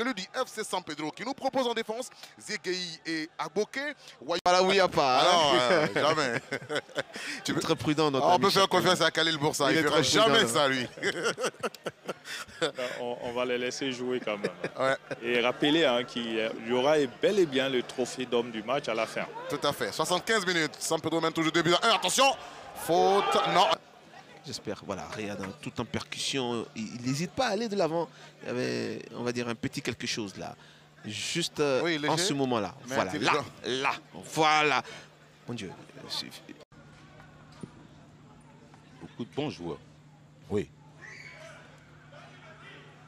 celui du FC San Pedro, qui nous propose en défense Zegei et Agboké. Voilà où il n'y a pas. Ah non, jamais. Tu es très prudent. On peut faire confiance à Khalil Boursa, il ne fera jamais ça, lui. On va les laisser jouer quand même. Ouais. Et rappeler qu'il y aura bel et bien le trophée d'homme du match à la fin. Tout à fait. 75 minutes. San Pedro mène toujours 2 buts à 1. Attention, faute. Non. J'espère. Voilà, regarde, tout en percussion. Il n'hésite pas à aller de l'avant. Il y avait, on va dire, un petit quelque chose là. Juste oui, en ce moment-là. Voilà, là. Voilà. Mon Dieu. Beaucoup de bons joueurs. Oui.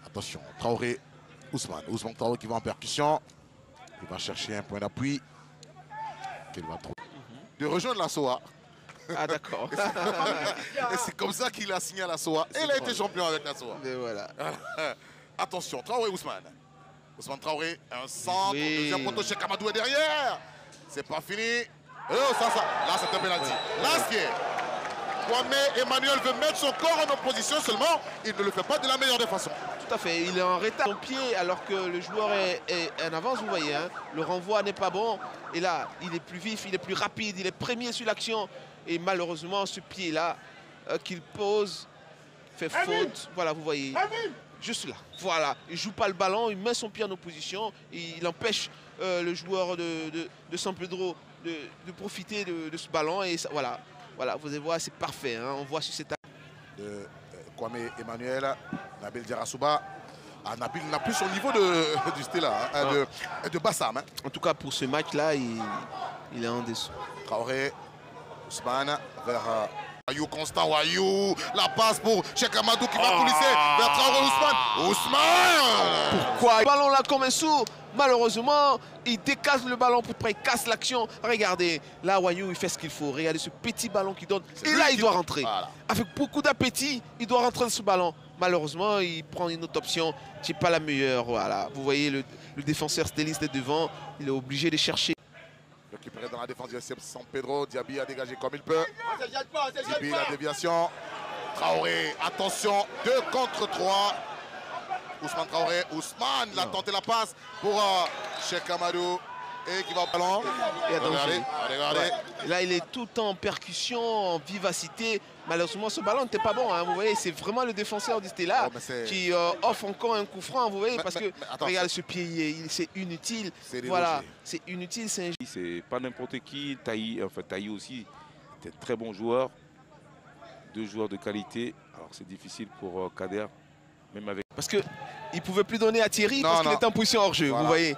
Attention, Traoré, Ousmane. Ousmane Traoré qui va en percussion. Il va chercher un point d'appui. Qu'il va trouver. De rejoindre la SOA. Ah d'accord. Et c'est comme ça qu'il a signé à la SOA. Et il a été champion avec la SOA. Et voilà. Attention, Traoré, Ousmane. Ousmane Traoré, un centre. Oui. Deuxième poteau chez Kamadou est derrière. C'est pas fini. Oh, ça. Là, c'est un penalty. Là, c'est... Kwame Emmanuel veut mettre son corps en opposition seulement. Il ne le fait pas de la meilleure des façons. Tout à fait. Il est en retard son pied alors que le joueur est en avance, vous voyez. Hein. Le renvoi n'est pas bon. Et là, il est plus vif, il est plus rapide, il est premier sur l'action. Et malheureusement, ce pied-là qu'il pose fait faute. Voilà, vous voyez. Juste là. Voilà. Il ne joue pas le ballon, il met son pied en opposition. Et il empêche le joueur de San Pedro de profiter de ce ballon. Et ça, voilà. Voilà, vous allez voir, c'est parfait. Hein. On voit sur cette... De Kwame Emmanuel, Nabil Diarasouba. Ah, Nabil n'a plus son niveau du Stella, hein, de Bassam. Hein. En tout cas, pour ce match-là, il est en dessous. Traoré, Ousmane, vers Wayou, Constant Wayou. La passe pour Cheikh Amadou qui va coulisser vers Traoré, Ousmane. Ousmane! Pourquoi le ballon là comme un sourd? Malheureusement, il décasse le ballon pour il casse l'action. Regardez, là, Wayou, il fait ce qu'il faut. Regardez ce petit ballon qu'il donne. Et là, il doit rentrer. Voilà. Avec beaucoup d'appétit, il doit rentrer dans ce ballon. Malheureusement, il prend une autre option qui n'est pas la meilleure. Voilà. Vous voyez, le défenseur stéliste est devant. Il est obligé de chercher. Récupéré dans la défense du FC San Pedro. Diaby a dégagé comme il peut. Diaby, la déviation. Traoré, attention, 2 contre 3. Ousmane Traoré, Ousmane, il a tenté la passe pour Cheikh Amadou et qui va au ballon. Regardez. Ouais. Là, il est tout en percussion, en vivacité. Malheureusement, ce ballon n'était pas bon. Hein. Vous voyez, c'est vraiment le défenseur du Stella qui offre encore un coup franc. Vous voyez, parce que regardez ce pied, c'est inutile. Voilà, c'est inutile. C'est pas n'importe qui. Taï aussi, c'était un très bon joueur. 2 joueurs de qualité. Alors, c'est difficile pour Kader. Même avec... Parce qu'il ne pouvait plus donner à Thierry parce qu'il était en position hors jeu, voilà. Vous voyez.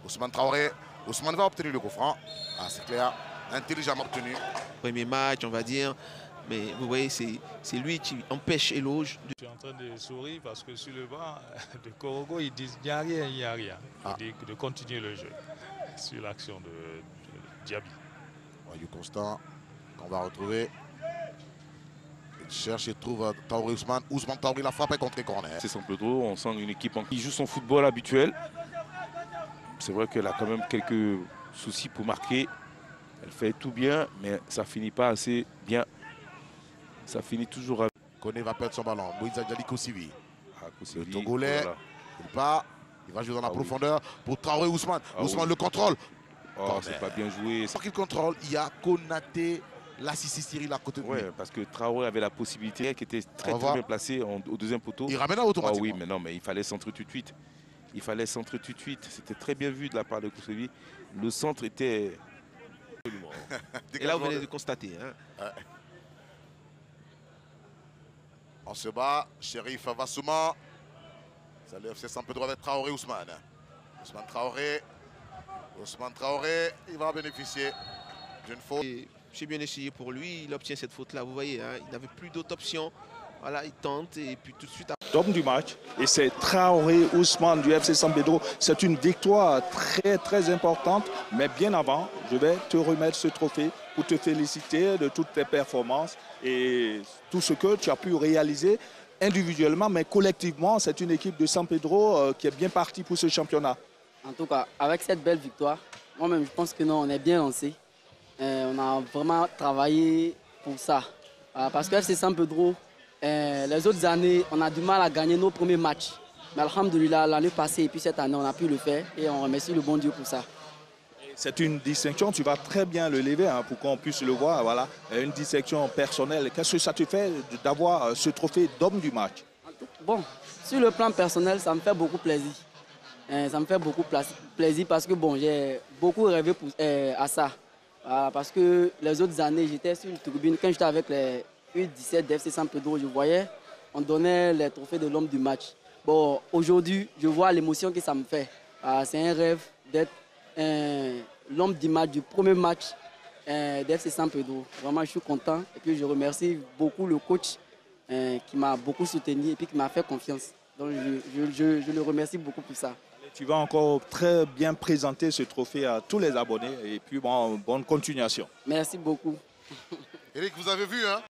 Ousmane Traoré, Ousmane va obtenir le coup franc. Ah, c'est clair, intelligemment obtenu. Premier match, on va dire. Mais vous voyez, c'est lui qui empêche Eloge. Je suis en train de sourire parce que sur le banc de Korogo, ils disent il n'y a rien, il n'y a rien. De continuer le jeu sur l'action de Diaby. Wayou Constant, qu'on va retrouver. Il cherche et trouve Traoré Ousmane. Ousmane Traoré, la frappe est contre les corners. C'est San Pedro, on sent une équipe qui joue son football habituel. C'est vrai qu'elle a quand même quelques soucis pour marquer. Elle fait tout bien, mais ça finit pas assez bien. Ça finit toujours à... Koné va perdre son ballon. Moïse Adjali Kousivi. Le Togolais, voilà. Il part. Il va jouer dans la profondeur pour Traoré Ousmane. Ousmane le contrôle. Oh, c'est pas bien joué. Sans qu'il contrôle, il y a Konaté, la Sissi Cyril à côté de lui. Ouais, parce que Traoré avait la possibilité, qui était très bien placé au deuxième poteau. Il ramène automatiquement. Oui, mais non, mais il fallait centrer tout de suite. Il fallait centrer tout de suite. C'était très bien vu de la part de Kousevi. Le centre était... Et là, vous venez de constater. Hein. On se bat. Chérif Vassouma. Ça le FC San Pedro avec Traoré Ousmane. Ousmane Traoré, il va bénéficier d'une faute. J'ai bien essayé pour lui. Il obtient cette faute-là. Vous voyez, hein, il n'avait plus d'autre option. Voilà, il tente et puis tout de suite... L'homme du match, et c'est Traoré Ousmane du FC San Pedro. C'est une victoire très importante, mais bien avant, je vais te remettre ce trophée pour te féliciter de toutes tes performances et tout ce que tu as pu réaliser individuellement, mais collectivement, c'est une équipe de San Pedro qui est bien partie pour ce championnat. En tout cas, avec cette belle victoire, moi-même, je pense que non, on est bien lancé. On a vraiment travaillé pour ça. Parce que FC San Pedro, les autres années, on a du mal à gagner nos premiers matchs. Mais alhamdoulilah, l'année passée et puis cette année, on a pu le faire et on remercie le bon Dieu pour ça. C'est une distinction, tu vas très bien le lever hein, pour qu'on puisse le voir. Voilà, une distinction personnelle. Qu'est-ce que ça te fait d'avoir ce trophée d'homme du match? Bon, sur le plan personnel, ça me fait beaucoup plaisir. Ça me fait beaucoup plaisir parce que bon, j'ai beaucoup rêvé à ça. Parce que les autres années, j'étais sur une tribune. Quand j'étais avec les U17 d'FC San Pedro, je voyais, on donnait les trophées de l'homme du match. Bon, aujourd'hui, je vois l'émotion que ça me fait. C'est un rêve d'être l'homme du match, du premier match d'FC San Pedro. Vraiment, je suis content. Et puis, je remercie beaucoup le coach qui m'a beaucoup soutenu et puis qui m'a fait confiance. Donc, je le remercie beaucoup pour ça. Tu vas encore très bien présenter ce trophée à tous les abonnés et puis bon, bonne continuation. Merci beaucoup. Eric, vous avez vu, hein?